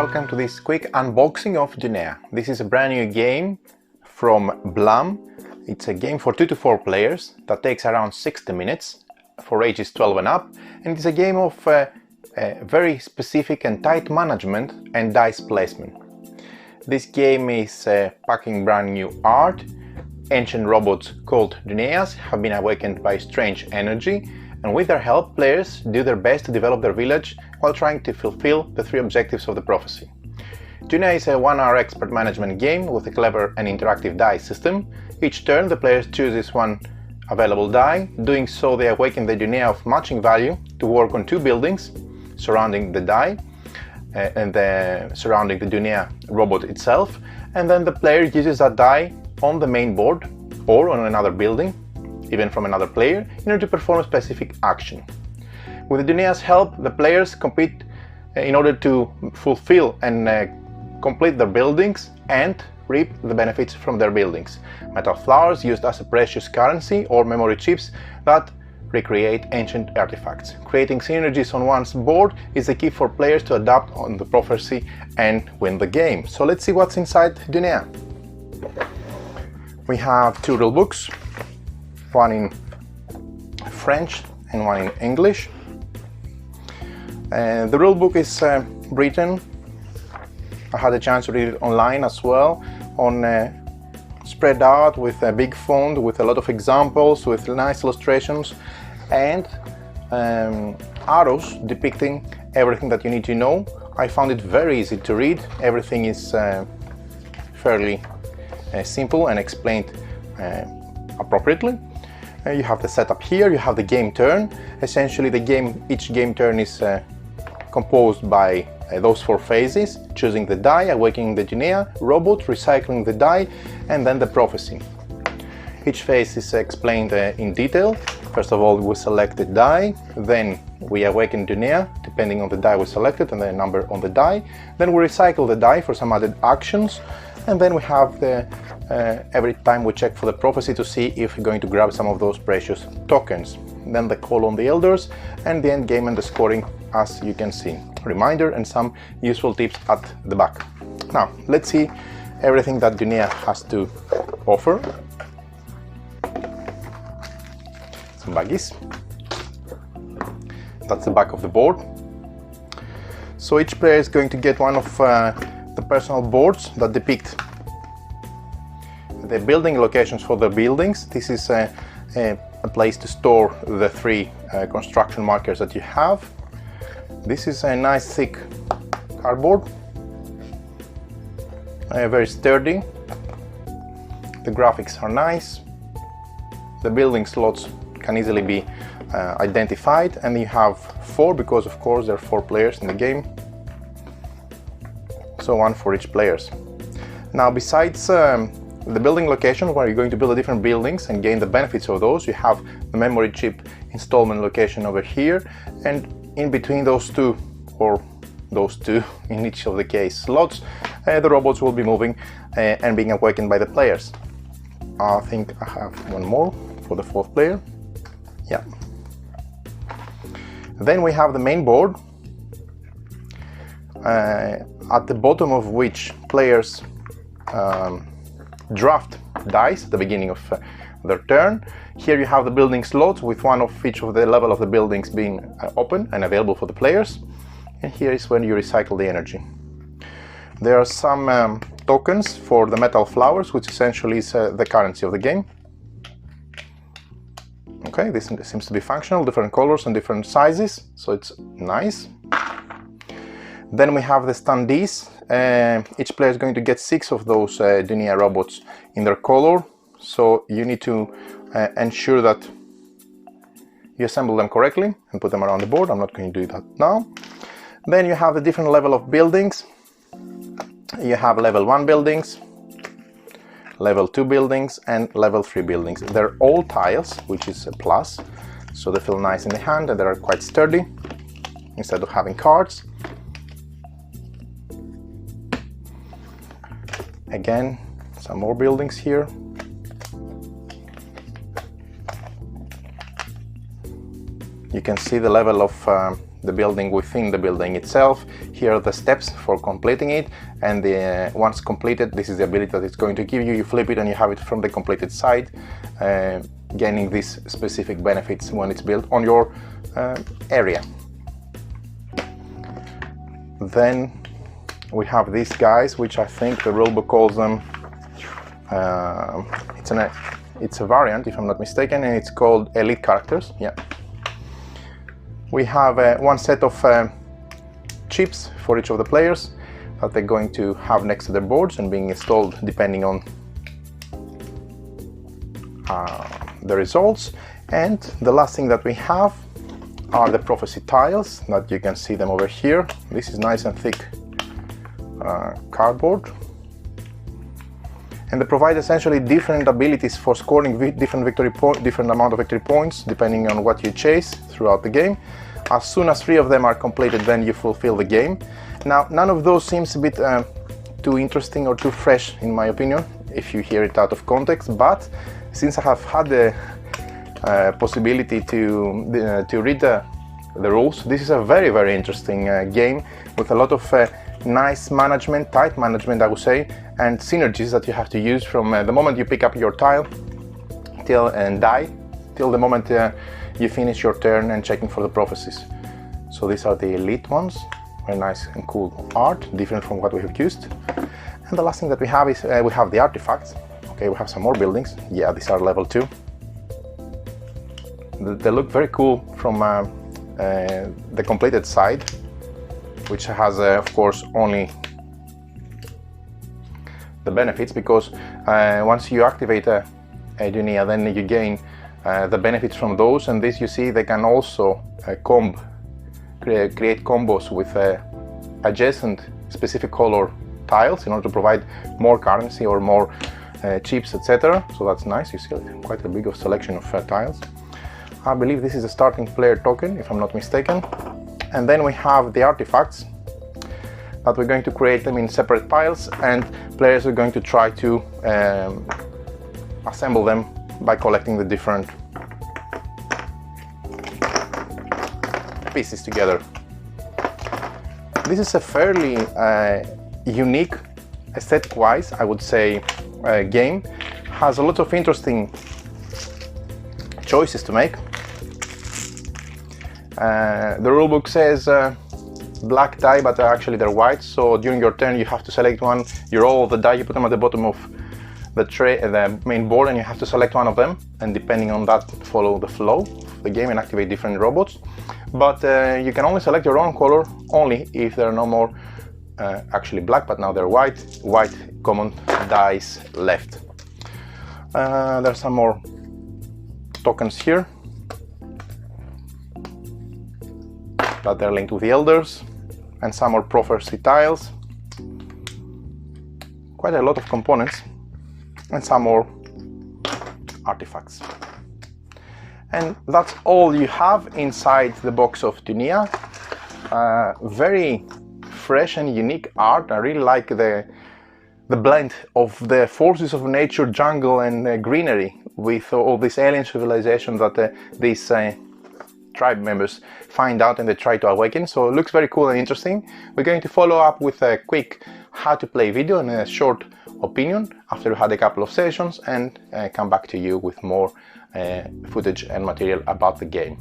welcome to this quick unboxing of Dunaïa. This is a brand new game from Blum. It's a game for 2 to 4 players that takes around 60 minutes for ages 12 and up, and it's a game of very specific and tight management and dice placement. This game is packing brand new art. Ancient robots called Dunaïas have been awakened by strange energy, and with their help, players do their best to develop their village while trying to fulfill the 3 objectives of the prophecy. Dunaïa is a 1-hour expert management game with a clever and interactive die system. Each turn, the player chooses one available die. Doing so, they awaken the Dunaïa of matching value to work on 2 buildings surrounding the die and surrounding the Dunaïa robot itself, and then the player uses that die on the main board or on another building, even from another player, in order to perform a specific action. With the Dunaïa's help, the players compete in order to fulfill and complete their buildings and reap the benefits from their buildings. Metal flowers used as a precious currency or memory chips that recreate ancient artifacts. Creating synergies on one's board is the key for players to adapt on the prophecy and win the game. So let's see what's inside Dunaïa. We have 2 rule books, one in French and one in English. The rule book is written. I had a chance to read it online as well, spread out with a big font, with a lot of examples, with nice illustrations and arrows depicting everything that you need to know. I found it very easy to read. Everything is fairly simple and explained appropriately. You have the setup here, you have the game turn. Essentially each game turn is composed by those 4 phases: choosing the die, awakening the Dunaïa robot, recycling the die, and then the prophecy. Each phase is explained in detail. First of all, we select the die, then we awaken Dunaïa depending on the die we selected and the number on the die. Then we recycle the die for some added actions, and then we have every time we check for the prophecy to see if we're going to grab some of those precious tokens. Then the call on the elders, and the end game and the scoring, as you can see. Reminder and some useful tips at the back. Now let's see everything that Dunaïa has to offer. Some baggies. That's the back of the board. So each player is going to get one of the personal boards that depict the building locations for the buildings. This is a place to store the 3 construction markers that you have. This is a nice thick cardboard, very sturdy. The graphics are nice. The building slots can easily be identified, and you have 4 because of course there are 4 players in the game, so 1 for each players. Now besides the building location where you're going to build the different buildings and gain the benefits of those, you have the memory chip installment location over here, and in between those 2, or those 2 in each of the case slots, the robots will be moving and being awakened by the players. I think I have 1 more for the 4th player. Yeah. Then we have the main board, at the bottom of which players draft dice at the beginning of their turn. Here you have the building slots with 1 of each of the level of the buildings being open and available for the players. And here is when you recycle the energy. There are some tokens for the metal flowers, which essentially is the currency of the game. Okay, this seems to be functional, different colors and different sizes, so it's nice. Then we have the Standees. Each player is going to get 6 of those Dunaïa robots in their color, so you need to ensure that you assemble them correctly and put them around the board. I'm not going to do that now. Then you have the different level of buildings. You have level 1 buildings, level 2 buildings, and level 3 buildings. They're all tiles, which is a plus, so they feel nice in the hand and they are quite sturdy instead of having cards. Again, some more buildings here. You can see the level of the building within the building itself. Here are the steps for completing it, and once completed, this is the ability that it's going to give you. You flip it and you have it from the completed side, gaining these specific benefits when it's built on your area. Then we have these guys, which I think the rulebook calls them, it's a variant if I'm not mistaken, and it's called elite characters. Yeah. We have one set of chips for each of the players that they're going to have next to their boards and being installed depending on the results. And the last thing that we have are the prophecy tiles, that you can see them over here. This is nice and thick cardboard, and they provide essentially different abilities for scoring different amount of victory points depending on what you chase throughout the game. As soon as 3 of them are completed, then you fulfill the game. Now, none of those seems a bit too interesting or too fresh in my opinion if you hear it out of context, but since I have had the possibility to read the rules, this is a very, very interesting game with a lot of nice management, tight management I would say, and synergies that you have to use from the moment you pick up your tile till the moment you finish your turn and checking for the prophecies. So these are the elite ones, very nice and cool art, different from what we have used. And the last thing that we have is we have the artifacts. Okay, we have some more buildings. Yeah, these are level 2. They look very cool from the completed side, which has of course only the benefits, because once you activate a Dunaïa, then you gain the benefits from those, and this, you see, they can also create combos with adjacent specific color tiles in order to provide more currency or more chips, etc. So that's nice. You see quite a big selection of tiles. I believe this is a starting player token, if I'm not mistaken. And then we have the artifacts that we're going to create them in separate piles, and players are going to try to assemble them by collecting the different pieces together. This is a fairly unique, aesthetic-wise, I would say, game. Has a lot of interesting choices to make. The rulebook says black die, but actually they're white, so during your turn you have to select one. You roll the die, you put them at the bottom of the tray, the main board, and you have to select one of them, and depending on that, follow the flow of the game and activate different robots. But you can only select your own color only if there are no more actually black, but now they're white common dice left. There are some more tokens here that they're linked with the elders, and some more prophecy tiles. Quite a lot of components, and some more artifacts. And that's all you have inside the box of Dunaïa. Very fresh and unique art. I really like the blend of the forces of nature, jungle and greenery with all this alien civilization that these tribe members find out and they try to awaken. So it looks very cool and interesting. We're going to follow up with a quick how to play video and a short opinion after we had a couple of sessions, and come back to you with more footage and material about the game.